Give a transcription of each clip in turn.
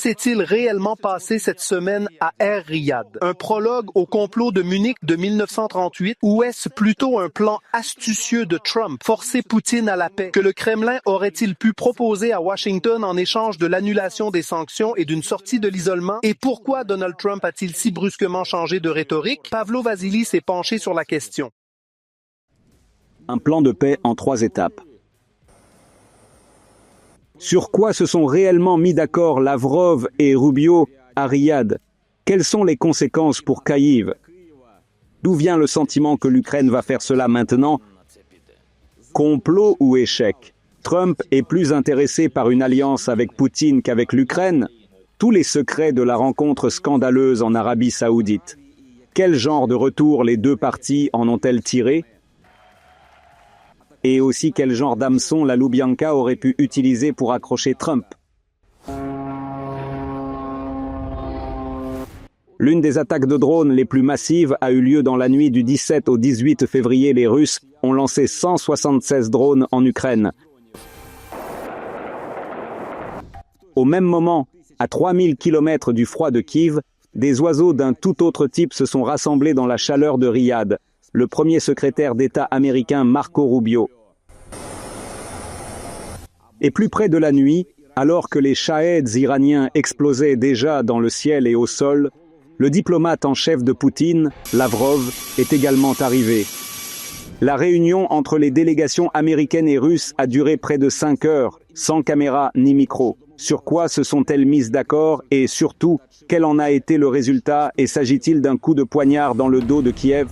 s'est-il réellement passé cette semaine à Air Riyad? Un prologue au complot de Munich de 1938 ou est-ce plutôt un plan astucieux de Trump, forcer Poutine à la paix, que le Kremlin aurait-il pu proposer à Washington en échange de l'annulation des sanctions et d'une sortie de l'isolement? Et pourquoi Donald Trump a-t-il si brusquement changé de rhétorique? Pavlo Vasili s'est penché sur la question. Un plan de paix en 3 étapes. Sur quoi se sont réellement mis d'accord Lavrov et Rubio à Riyad? Quelles sont les conséquences pour Kyiv? D'où vient le sentiment que l'Ukraine va faire cela maintenant? Complot ou échec? Trump est plus intéressé par une alliance avec Poutine qu'avec l'Ukraine? Tous les secrets de la rencontre scandaleuse en Arabie Saoudite. Quel genre de retour les deux parties en ont-elles tiré? Et aussi quel genre d'hameçon la Loubianka aurait pu utiliser pour accrocher Trump. L'une des attaques de drones les plus massives a eu lieu dans la nuit du 17 au 18 février. Les Russes ont lancé 176 drones en Ukraine. Au même moment, à 3000 km du froid de Kiev, des oiseaux d'un tout autre type se sont rassemblés dans la chaleur de Riyad. Le premier secrétaire d'État américain Marco Rubio. Et plus près de la nuit, alors que les Shahed iraniens explosaient déjà dans le ciel et au sol, le diplomate en chef de Poutine, Lavrov, est également arrivé. La réunion entre les délégations américaines et russes a duré près de 5 heures, sans caméra ni micro. Sur quoi se sont-elles mises d'accord et surtout, quel en a été le résultat et s'agit-il d'un coup de poignard dans le dos de Kiev?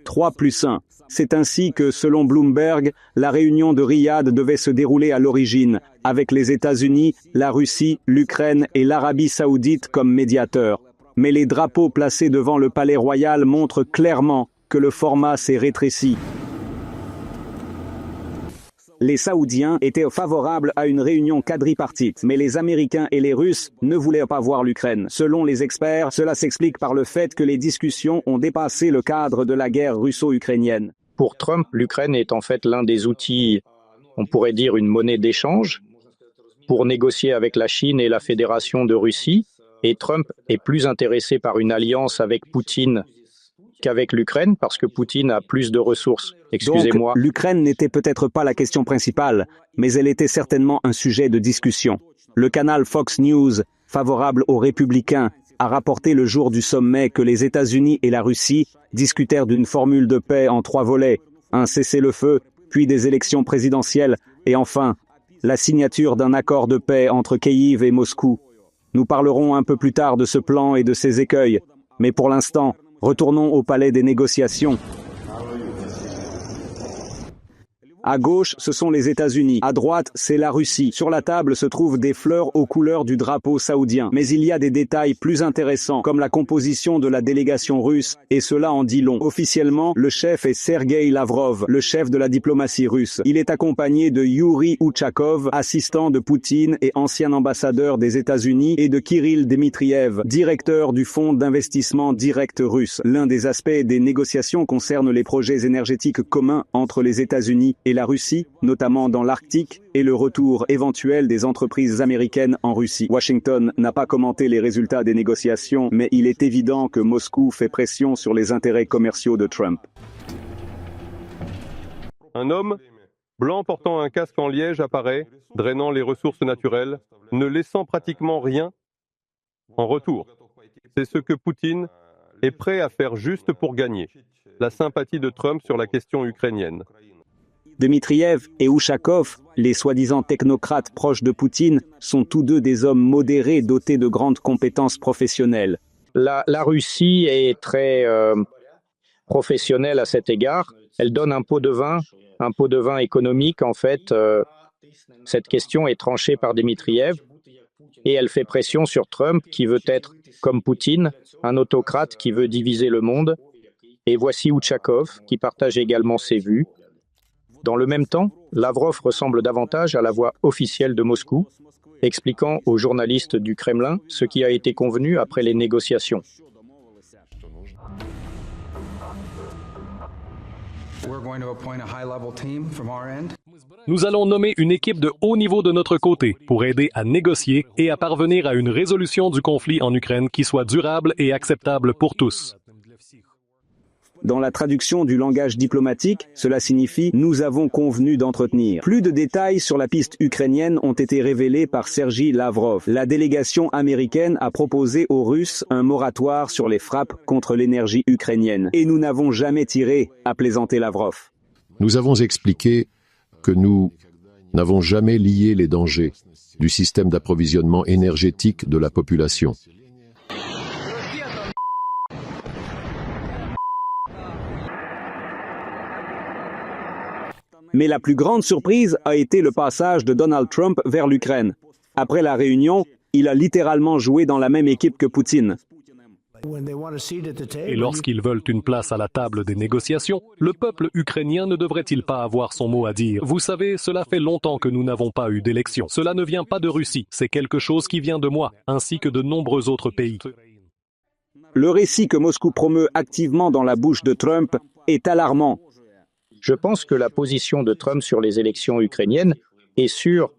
3+1. C'est ainsi que, selon Bloomberg, la réunion de Riyad devait se dérouler à l'origine, avec les États-Unis, la Russie, l'Ukraine et l'Arabie Saoudite comme médiateurs. Mais les drapeaux placés devant le palais royal montrent clairement que le format s'est rétréci. Les Saoudiens étaient favorables à une réunion quadripartite, mais les Américains et les Russes ne voulaient pas voir l'Ukraine. Selon les experts, cela s'explique par le fait que les discussions ont dépassé le cadre de la guerre russo-ukrainienne. Pour Trump, l'Ukraine est en fait l'un des outils, on pourrait dire une monnaie d'échange, pour négocier avec la Chine et la Fédération de Russie. Et Trump est plus intéressé par une alliance avec Poutine qu'avec l'Ukraine, parce que Poutine a plus de ressources. Excusez-moi. Donc, l'Ukraine n'était peut-être pas la question principale, mais elle était certainement un sujet de discussion. Le canal Fox News, favorable aux républicains, a rapporté le jour du sommet que les États-Unis et la Russie discutèrent d'une formule de paix en 3 volets, un cessez-le-feu, puis des élections présidentielles, et enfin, la signature d'un accord de paix entre Kyiv et Moscou. Nous parlerons un peu plus tard de ce plan et de ses écueils, mais pour l'instant, retournons au palais des négociations. À gauche, ce sont les États-Unis. À droite, c'est la Russie. Sur la table se trouvent des fleurs aux couleurs du drapeau saoudien. Mais il y a des détails plus intéressants, comme la composition de la délégation russe, et cela en dit long. Officiellement, le chef est Sergueï Lavrov, le chef de la diplomatie russe. Il est accompagné de Yuri Ushakov, assistant de Poutine et ancien ambassadeur des États-Unis, et de Kirill Dmitriev, directeur du fonds d'investissement direct russe. L'un des aspects des négociations concerne les projets énergétiques communs entre les États-Unis et la Russie, notamment dans l'Arctique, et le retour éventuel des entreprises américaines en Russie. Washington n'a pas commenté les résultats des négociations, mais il est évident que Moscou fait pression sur les intérêts commerciaux de Trump. Un homme blanc portant un casque en liège apparaît, drainant les ressources naturelles, ne laissant pratiquement rien en retour. C'est ce que Poutine est prêt à faire juste pour gagner la sympathie de Trump sur la question ukrainienne. Dmitriev et Ushakov, les soi-disant technocrates proches de Poutine, sont tous deux des hommes modérés dotés de grandes compétences professionnelles. La Russie est très professionnelle à cet égard. Elle donne un pot de vin économique en fait. Cette question est tranchée par Dmitriev et elle fait pression sur Trump qui veut être, comme Poutine, un autocrate qui veut diviser le monde. Et voici Ushakov qui partage également ses vues. Dans le même temps, Lavrov ressemble davantage à la voix officielle de Moscou, expliquant aux journalistes du Kremlin ce qui a été convenu après les négociations. We're going to appoint a high-level team from our end. Nous allons nommer une équipe de haut niveau de notre côté pour aider à négocier et à parvenir à une résolution du conflit en Ukraine qui soit durable et acceptable pour tous. Dans la traduction du langage diplomatique, cela signifie « nous avons convenu d'entretenir ». Plus de détails sur la piste ukrainienne ont été révélés par Sergei Lavrov. La délégation américaine a proposé aux Russes un moratoire sur les frappes contre l'énergie ukrainienne. Et nous n'avons jamais tiré, a plaisanté Lavrov. Nous avons expliqué que nous n'avons jamais lié les dangers du système d'approvisionnement énergétique de la population. Mais la plus grande surprise a été le passage de Donald Trump vers l'Ukraine. Après la réunion, il a littéralement joué dans la même équipe que Poutine. Et lorsqu'ils veulent une place à la table des négociations, le peuple ukrainien ne devrait-il pas avoir son mot à dire? Vous savez, cela fait longtemps que nous n'avons pas eu d'élection. Cela ne vient pas de Russie, c'est quelque chose qui vient de moi, ainsi que de nombreux autres pays. Le récit que Moscou promeut activement dans la bouche de Trump est alarmant. Je pense que la position de Trump sur les élections ukrainiennes et sur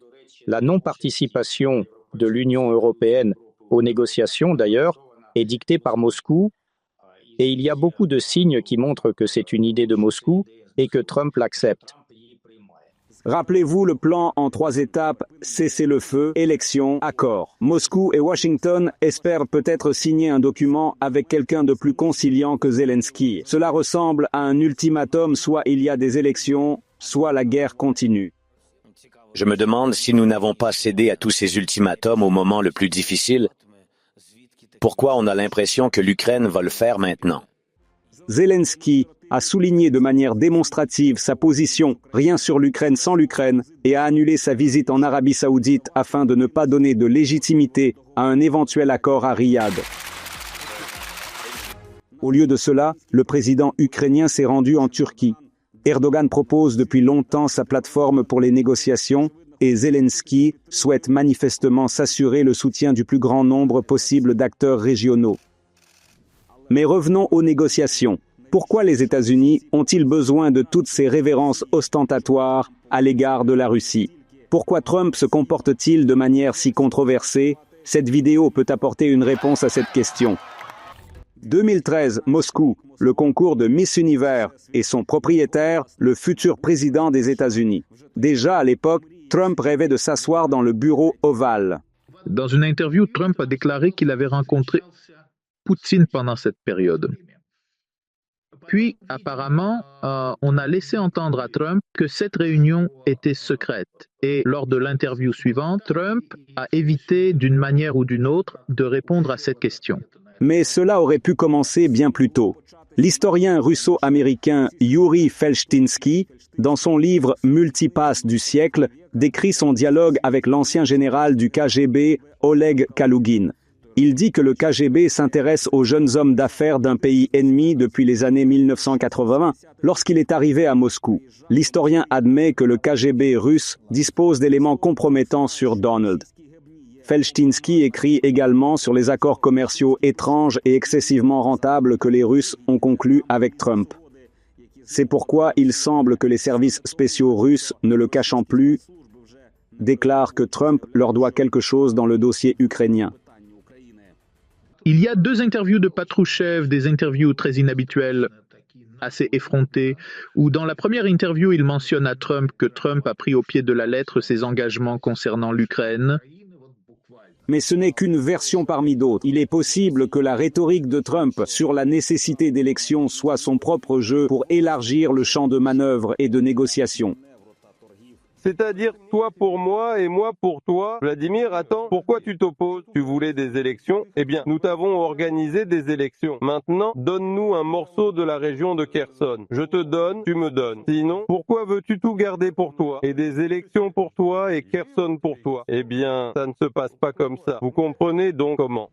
la non-participation de l'Union européenne aux négociations, d'ailleurs, est dictée par Moscou, et il y a beaucoup de signes qui montrent que c'est une idée de Moscou et que Trump l'accepte. Rappelez-vous le plan en 3 étapes, cessez-le-feu, élection, accord. Moscou et Washington espèrent peut-être signer un document avec quelqu'un de plus conciliant que Zelensky. Cela ressemble à un ultimatum, soit il y a des élections, soit la guerre continue. Je me demande si nous n'avons pas cédé à tous ces ultimatums au moment le plus difficile. Pourquoi on a l'impression que l'Ukraine va le faire maintenant? Zelensky a souligné de manière démonstrative sa position « rien sur l'Ukraine sans l'Ukraine » et a annulé sa visite en Arabie Saoudite afin de ne pas donner de légitimité à un éventuel accord à Riyad. Au lieu de cela, le président ukrainien s'est rendu en Turquie. Erdogan propose depuis longtemps sa plateforme pour les négociations et Zelensky souhaite manifestement s'assurer le soutien du plus grand nombre possible d'acteurs régionaux. Mais revenons aux négociations. Pourquoi les États-Unis ont-ils besoin de toutes ces révérences ostentatoires à l'égard de la Russie? Pourquoi Trump se comporte-t-il de manière si controversée? Cette vidéo peut apporter une réponse à cette question. 2013, Moscou, le concours de Miss Univers et son propriétaire, le futur président des États-Unis. Déjà à l'époque, Trump rêvait de s'asseoir dans le bureau ovale. Dans une interview, Trump a déclaré qu'il avait rencontré Poutine pendant cette période. Puis, apparemment, on a laissé entendre à Trump que cette réunion était secrète. Et lors de l'interview suivante, Trump a évité d'une manière ou d'une autre de répondre à cette question. Mais cela aurait pu commencer bien plus tôt. L'historien russo-américain Yuri Felshtinsky, dans son livre « Multipasse du siècle », décrit son dialogue avec l'ancien général du KGB, Oleg Kalugin. Il dit que le KGB s'intéresse aux jeunes hommes d'affaires d'un pays ennemi depuis les années 1980, lorsqu'il est arrivé à Moscou. L'historien admet que le KGB russe dispose d'éléments compromettants sur Donald. Felshtinsky écrit également sur les accords commerciaux étranges et excessivement rentables que les Russes ont conclus avec Trump. C'est pourquoi il semble que les services spéciaux russes, ne le cachant plus, déclarent que Trump leur doit quelque chose dans le dossier ukrainien. Il y a 2 interviews de Patrushev, des interviews très inhabituelles, assez effrontées, où dans la première interview, il mentionne à Trump que Trump a pris au pied de la lettre ses engagements concernant l'Ukraine. Mais ce n'est qu'une version parmi d'autres. Il est possible que la rhétorique de Trump sur la nécessité d'élections soit son propre jeu pour élargir le champ de manœuvre et de négociation. C'est-à-dire toi pour moi et moi pour toi. Vladimir, attends, pourquoi tu t'opposes? Tu voulais des élections? Eh bien, nous t'avons organisé des élections. Maintenant, donne-nous un morceau de la région de Kherson. Je te donne, tu me donnes. Sinon, pourquoi veux-tu tout garder pour toi? Et des élections pour toi et Kherson pour toi? Eh bien, ça ne se passe pas comme ça. Vous comprenez donc comment?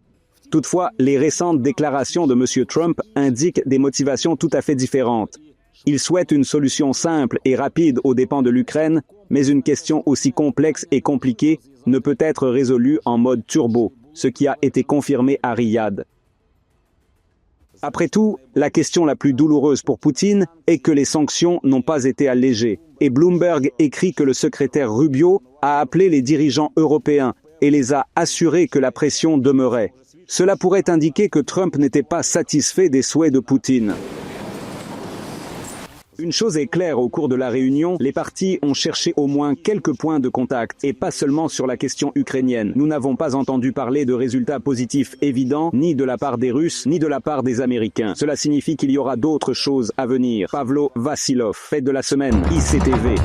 Toutefois, les récentes déclarations de M. Trump indiquent des motivations tout à fait différentes. Il souhaite une solution simple et rapide aux dépens de l'Ukraine, mais une question aussi complexe et compliquée ne peut être résolue en mode turbo, ce qui a été confirmé à Riyad. Après tout, la question la plus douloureuse pour Poutine est que les sanctions n'ont pas été allégées. Et Bloomberg écrit que le secrétaire Rubio a appelé les dirigeants européens et les a assurés que la pression demeurait. Cela pourrait indiquer que Trump n'était pas satisfait des souhaits de Poutine. Une chose est claire, au cours de la réunion, les partis ont cherché au moins quelques points de contact, et pas seulement sur la question ukrainienne. Nous n'avons pas entendu parler de résultats positifs évidents, ni de la part des Russes, ni de la part des Américains. Cela signifie qu'il y aura d'autres choses à venir. Pavlo Vassilov, fête de la semaine, ICTV.